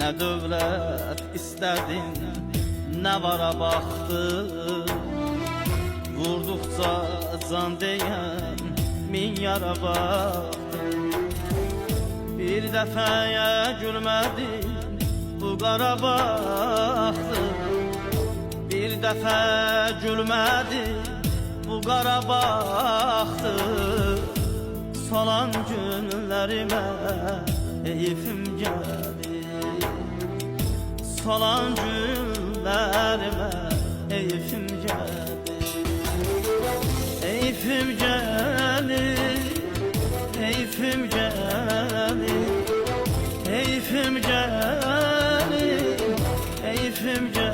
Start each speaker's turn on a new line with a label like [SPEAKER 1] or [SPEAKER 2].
[SPEAKER 1] Ne dövlət istədin, nə vara baxdı. Vurduqca can deyən min yara baxdı. Bir dəfəyə gülmədin, bu qara baxdı. Bir dəfə gülmədin, bu qara baxdı. Salan günlərimə heyfim gəlir. Salan günlərimə heyfim gəlir. Heyfim gəlir, heyfim gəlir. Heyfim gəlir, heyfim gəlir.